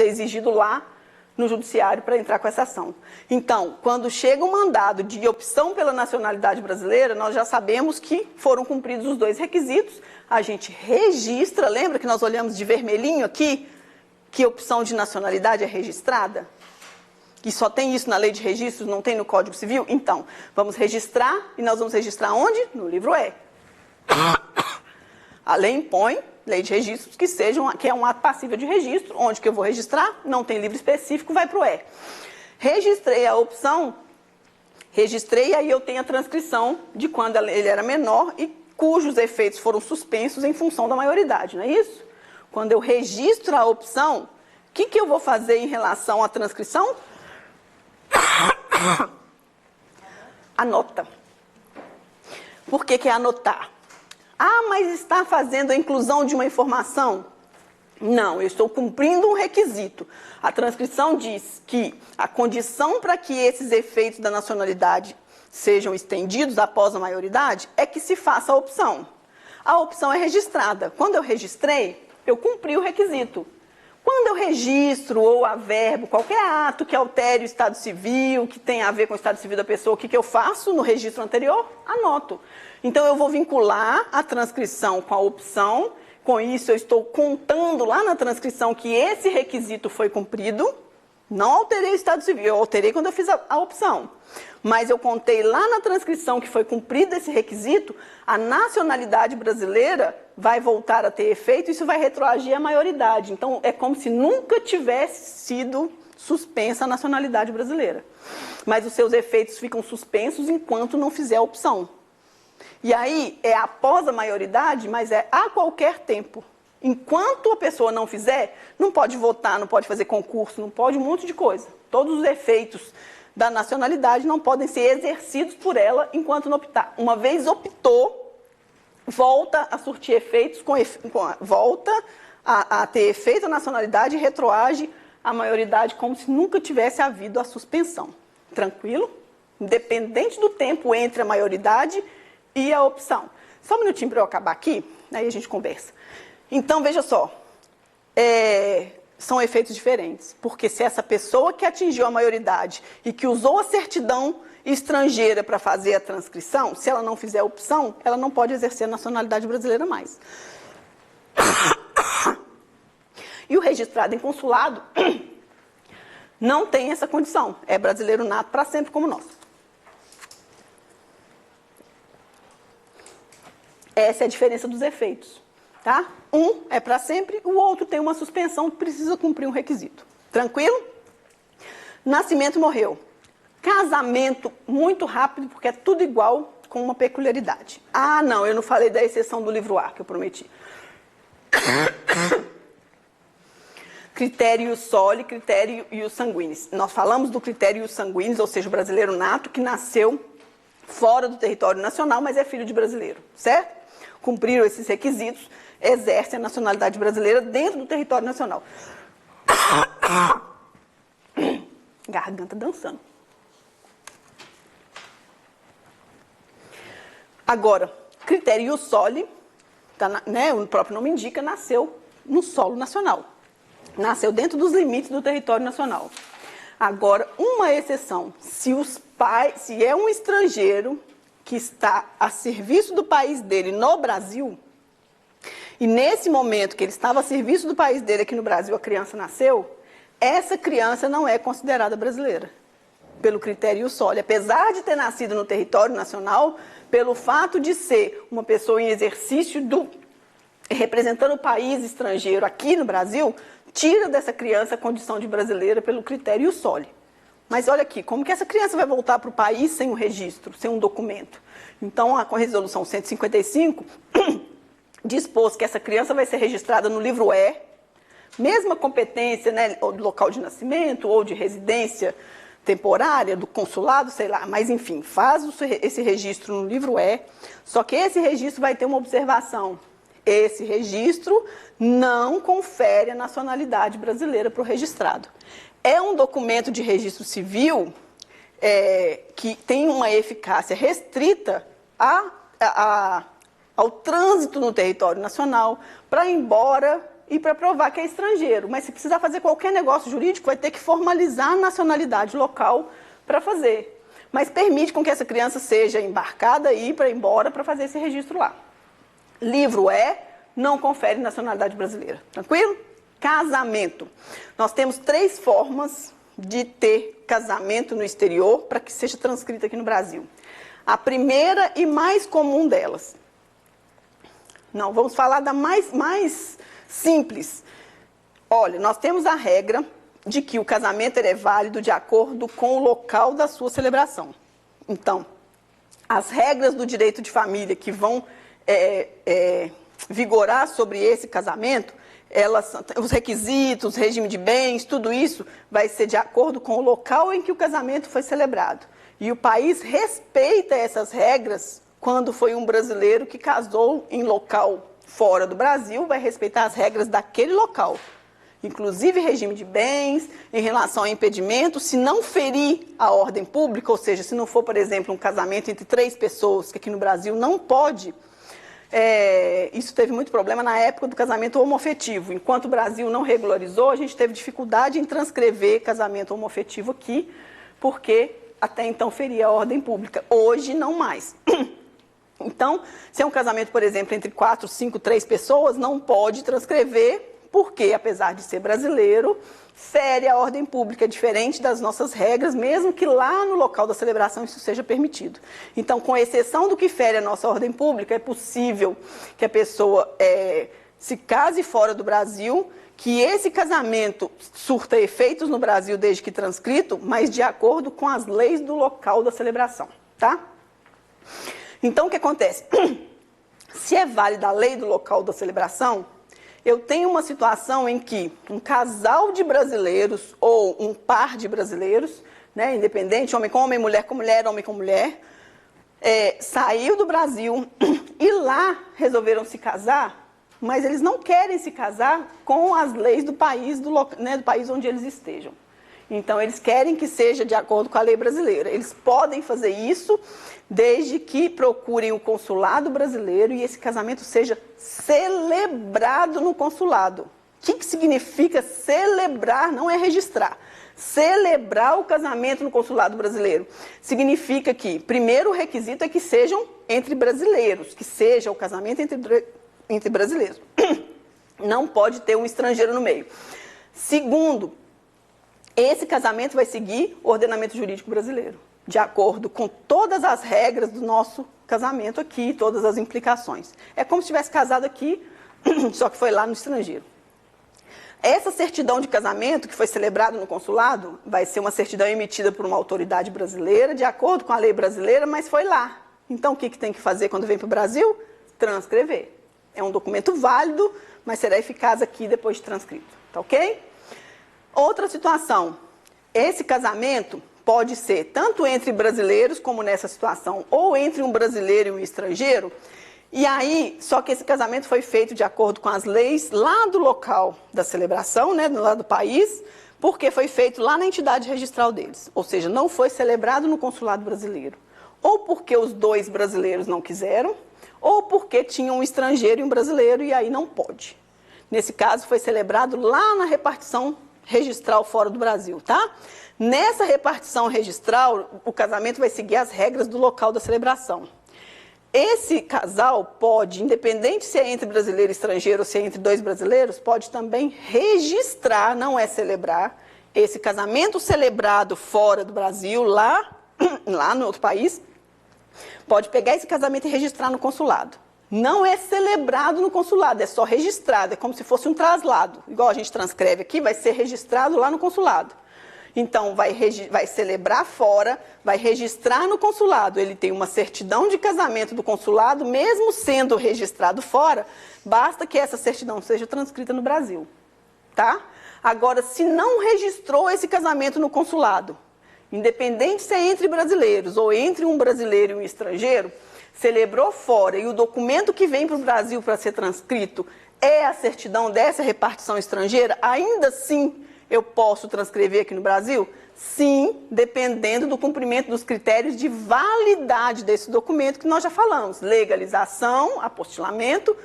ser exigido lá no judiciário para entrar com essa ação. Então, quando chega um mandado de opção pela nacionalidade brasileira, nós já sabemos que foram cumpridos os dois requisitos, a gente registra, lembra que nós olhamos de vermelhinho aqui, que opção de nacionalidade é registrada? E só tem isso na lei de registros, não tem no Código Civil? Então, vamos registrar, e nós vamos registrar onde? No livro E. A lei impõe, lei de registros, que é um ato passível de registro, onde que eu vou registrar, não tem livro específico, vai para o E. Registrei a opção, registrei, aí eu tenho a transcrição de quando ele era menor e cujos efeitos foram suspensos em função da maioridade, não é isso? Quando eu registro a opção, o que eu vou fazer em relação à transcrição? Anota. Por que é anotar? Ah, mas está fazendo a inclusão de uma informação? Não, eu estou cumprindo um requisito. A transcrição diz que a condição para que esses efeitos da nacionalidade sejam estendidos após a maioridade é que se faça a opção. A opção é registrada. Quando eu registrei, eu cumpri o requisito. Quando eu registro ou averbo qualquer ato que altere o estado civil, que tenha a ver com o estado civil da pessoa, o que eu faço no registro anterior? Anoto. Então, eu vou vincular a transcrição com a opção. Com isso, eu estou contando lá na transcrição que esse requisito foi cumprido. Não alterei o estado civil, eu alterei quando eu fiz a opção. Mas eu contei lá na transcrição que foi cumprido esse requisito, a nacionalidade brasileira vai voltar a ter efeito, isso vai retroagir à maioridade. Então, é como se nunca tivesse sido suspensa a nacionalidade brasileira. Mas os seus efeitos ficam suspensos enquanto não fizer a opção. E aí, é após a maioridade, mas é a qualquer tempo. Enquanto a pessoa não fizer, não pode votar, não pode fazer concurso, não pode um monte de coisa. Todos os efeitos da nacionalidade não podem ser exercidos por ela enquanto não optar. Uma vez optou, volta a surtir efeitos, volta a ter efeito a nacionalidade e retroage a maioridade como se nunca tivesse havido a suspensão. Tranquilo? Independente do tempo entre a maioridade e a opção. Só um minutinho para eu acabar aqui, aí a gente conversa. Então, veja só, são efeitos diferentes, porque se essa pessoa que atingiu a maioridade e que usou a certidão estrangeira para fazer a transcrição, se ela não fizer a opção, ela não pode exercer a nacionalidade brasileira mais. E o registrado em consulado não tem essa condição, é brasileiro nato para sempre como nós. Essa é a diferença dos efeitos. Tá? Um é para sempre, o outro tem uma suspensão que precisa cumprir um requisito. Tranquilo? Nascimento e morreu. Casamento, muito rápido, porque é tudo igual, com uma peculiaridade. Ah, não, eu não falei da exceção do livro A, que eu prometi. Critério soli, critério ius sanguinis. Nós falamos do critério ius sanguinis, ou seja, o brasileiro nato, que nasceu fora do território nacional, mas é filho de brasileiro, certo? Cumpriram esses requisitos, exerce a nacionalidade brasileira dentro do território nacional. Garganta dançando. Agora, critério ius soli, tá, né, o próprio nome indica, nasceu no solo nacional. Nasceu dentro dos limites do território nacional. Agora, uma exceção, se é um estrangeiro que está a serviço do país dele no Brasil, e nesse momento que ele estava a serviço do país dele aqui no Brasil, a criança nasceu, essa criança não é considerada brasileira, pelo critério ius soli. Apesar de ter nascido no território nacional, pelo fato de ser uma pessoa em exercício representando o país estrangeiro aqui no Brasil, tira dessa criança a condição de brasileira pelo critério ius soli. Mas olha aqui, como que essa criança vai voltar para o país sem um registro, sem um documento? Então, a resolução 155 dispôs que essa criança vai ser registrada no livro E, mesma competência, né, ou do local de nascimento, ou de residência temporária, do consulado, sei lá, mas enfim, faz esse registro no livro E, só que esse registro vai ter uma observação. Esse registro não confere a nacionalidade brasileira para o registrado. É um documento de registro civil que tem uma eficácia restrita ao trânsito no território nacional, para embora e para provar que é estrangeiro. Mas se precisar fazer qualquer negócio jurídico, vai ter que formalizar a nacionalidade local para fazer. Mas permite com que essa criança seja embarcada e ir para embora para fazer esse registro lá. Livro não confere nacionalidade brasileira. Tranquilo? Casamento. Nós temos 3 formas de ter casamento no exterior para que seja transcrito aqui no Brasil. A primeira e mais comum delas. Não, vamos falar da mais simples. Olha, nós temos a regra de que o casamento é válido de acordo com o local da sua celebração. Então, as regras do direito de família que vão vigorar sobre esse casamento, os requisitos, regime de bens, tudo isso vai ser de acordo com o local em que o casamento foi celebrado. E o país respeita essas regras quando foi um brasileiro que casou em local fora do Brasil, vai respeitar as regras daquele local. Inclusive regime de bens, em relação ao impedimento, se não ferir a ordem pública, ou seja, se não for, por exemplo, um casamento entre 3 pessoas, que aqui no Brasil não pode. Isso teve muito problema na época do casamento homoafetivo. Enquanto o Brasil não regularizou, a gente teve dificuldade em transcrever casamento homoafetivo aqui, porque até então feria a ordem pública. Hoje, não mais. Então, se é um casamento, por exemplo, entre 4, 5, 3 pessoas, não pode transcrever, porque, apesar de ser brasileiro, fere a ordem pública, diferente das nossas regras, mesmo que lá no local da celebração isso seja permitido. Então, com exceção do que fere a nossa ordem pública, é possível que a pessoa se case fora do Brasil, que esse casamento surta efeitos no Brasil desde que transcrito, mas de acordo com as leis do local da celebração, tá? Então, o que acontece? Se é válida a lei do local da celebração, eu tenho uma situação em que um casal de brasileiros ou um par de brasileiros, né, independente, homem com homem, mulher com mulher, homem com mulher, saiu do Brasil e lá resolveram se casar, mas eles não querem se casar com as leis do país, do país onde eles estejam. Então, eles querem que seja de acordo com a lei brasileira. Eles podem fazer isso desde que procurem o consulado brasileiro e esse casamento seja celebrado no consulado. O que significa celebrar? Não é registrar. Celebrar o casamento no consulado brasileiro significa que, primeiro, o requisito é que sejam entre brasileiros, que seja o casamento entre brasileiros. Não pode ter um estrangeiro no meio. Segundo, esse casamento vai seguir o ordenamento jurídico brasileiro, de acordo com todas as regras do nosso casamento aqui, todas as implicações. É como se tivesse casado aqui, só que foi lá no estrangeiro. Essa certidão de casamento, que foi celebrada no consulado, vai ser uma certidão emitida por uma autoridade brasileira, de acordo com a lei brasileira, mas foi lá. Então, o que tem que fazer quando vem para o Brasil? Transcrever. É um documento válido, mas será eficaz aqui depois de transcrito. Tá ok? Outra situação, esse casamento pode ser tanto entre brasileiros, como nessa situação, ou entre um brasileiro e um estrangeiro, e aí, só que esse casamento foi feito de acordo com as leis lá do local da celebração, né, lá do país, porque foi feito lá na entidade registral deles, ou seja, não foi celebrado no consulado brasileiro, ou porque os 2 brasileiros não quiseram, ou porque tinha um estrangeiro e um brasileiro, e aí não pode. Nesse caso, foi celebrado lá na repartição registral fora do Brasil, tá? Nessa repartição registral, o casamento vai seguir as regras do local da celebração. Esse casal pode, independente se é entre brasileiro e estrangeiro ou se é entre 2 brasileiros, pode também registrar, não é celebrar, esse casamento celebrado fora do Brasil, lá no outro país, pode pegar esse casamento e registrar no consulado. Não é celebrado no consulado, é só registrado, é como se fosse um traslado. Igual a gente transcreve aqui, vai ser registrado lá no consulado. Então, vai celebrar fora, vai registrar no consulado. Ele tem uma certidão de casamento do consulado, mesmo sendo registrado fora, basta que essa certidão seja transcrita no Brasil. Tá? Agora, se não registrou esse casamento no consulado, independente se é entre brasileiros ou entre um brasileiro e um estrangeiro, celebrou fora e o documento que vem para o Brasil para ser transcrito é a certidão dessa repartição estrangeira, ainda assim eu posso transcrever aqui no Brasil? Sim, dependendo do cumprimento dos critérios de validade desse documento que nós já falamos. Legalização, apostilamento,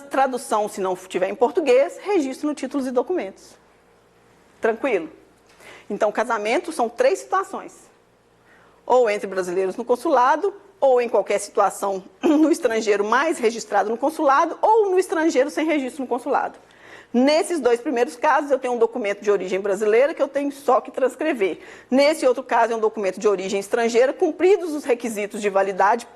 Tradução, se não tiver em português, registro no títulos e documentos. Tranquilo? Então, casamento são 3 situações. Ou entre brasileiros no consulado, ou em qualquer situação no estrangeiro, mais registrado no consulado, ou no estrangeiro sem registro no consulado. Nesses 2 primeiros casos, eu tenho um documento de origem brasileira que eu tenho só que transcrever. Nesse outro caso, é um documento de origem estrangeira, cumpridos os requisitos de validade,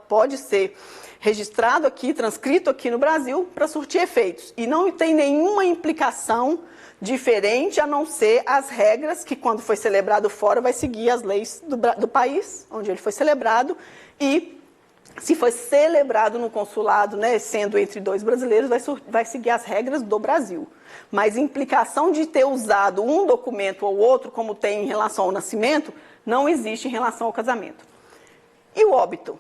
pode ser registrado aqui, transcrito aqui no Brasil, para surtir efeitos. E não tem nenhuma implicação diferente, a não ser as regras que, quando foi celebrado fora, vai seguir as leis do país onde ele foi celebrado. E, se foi celebrado no consulado, né, sendo entre 2 brasileiros, vai seguir as regras do Brasil. Mas implicação de ter usado um documento ou outro, como tem em relação ao nascimento, não existe em relação ao casamento. E o óbito?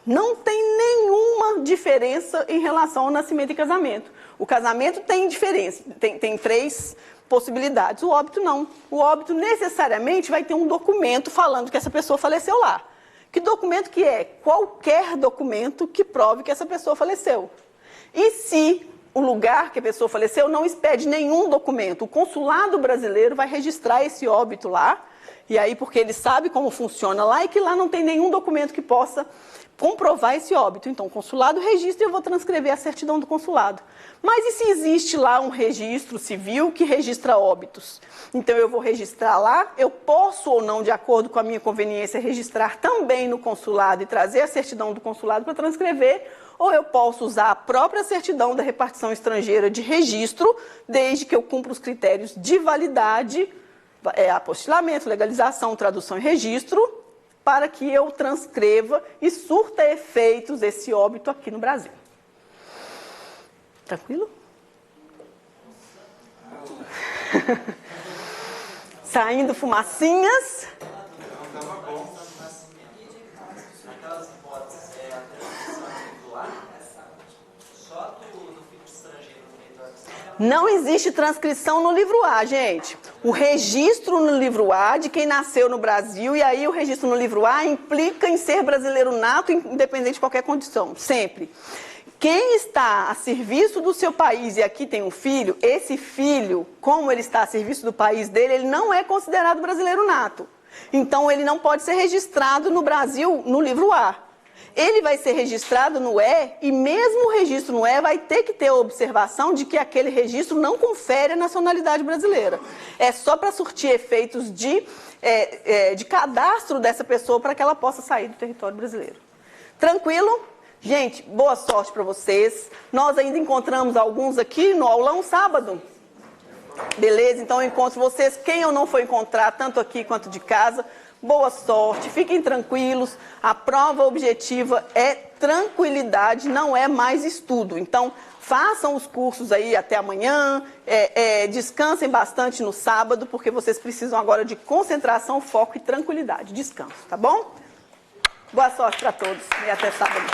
Não tem nenhuma diferença em relação ao nascimento e casamento. O casamento tem diferença, tem 3 possibilidades. O óbito não. O óbito necessariamente vai ter um documento falando que essa pessoa faleceu lá. Que documento que é? Qualquer documento que prove que essa pessoa faleceu. E se o lugar que a pessoa faleceu não expede nenhum documento, o consulado brasileiro vai registrar esse óbito lá, e aí porque ele sabe como funciona lá e que lá não tem nenhum documento que possa comprovar esse óbito. Então, o consulado registra e eu vou transcrever a certidão do consulado. Mas e se existe lá um registro civil que registra óbitos? Então, eu vou registrar lá, eu posso ou não, de acordo com a minha conveniência, registrar também no consulado e trazer a certidão do consulado para transcrever, ou eu posso usar a própria certidão da repartição estrangeira de registro, desde que eu cumpra os critérios de validade, apostilamento, legalização, tradução e registro, para que eu transcreva e surta efeitos esse óbito aqui no Brasil. Tranquilo? Saindo fumacinhas. Aquelas hipóteses, a transcrição individual, só do filho estrangeiro no meio da. Não existe transcrição no livro A, gente. O registro no livro A de quem nasceu no Brasil, e aí o registro no livro A implica em ser brasileiro nato, independente de qualquer condição, sempre. Quem está a serviço do seu país e aqui tem um filho, esse filho, como ele está a serviço do país dele, ele não é considerado brasileiro nato. Então, ele não pode ser registrado no Brasil no livro A. Ele vai ser registrado no E, e mesmo o registro no E vai ter que ter a observação de que aquele registro não confere a nacionalidade brasileira. É só para surtir efeitos de cadastro dessa pessoa para que ela possa sair do território brasileiro. Tranquilo? Gente, boa sorte para vocês. Nós ainda encontramos alguns aqui no aulão sábado. Beleza? Então eu encontro vocês. Quem eu não for encontrar, tanto aqui quanto de casa, boa sorte, fiquem tranquilos. A prova objetiva é tranquilidade, não é mais estudo. Então, façam os cursos aí até amanhã, descansem bastante no sábado, porque vocês precisam agora de concentração, foco e tranquilidade. Descanso, tá bom? Boa sorte para todos e até sábado.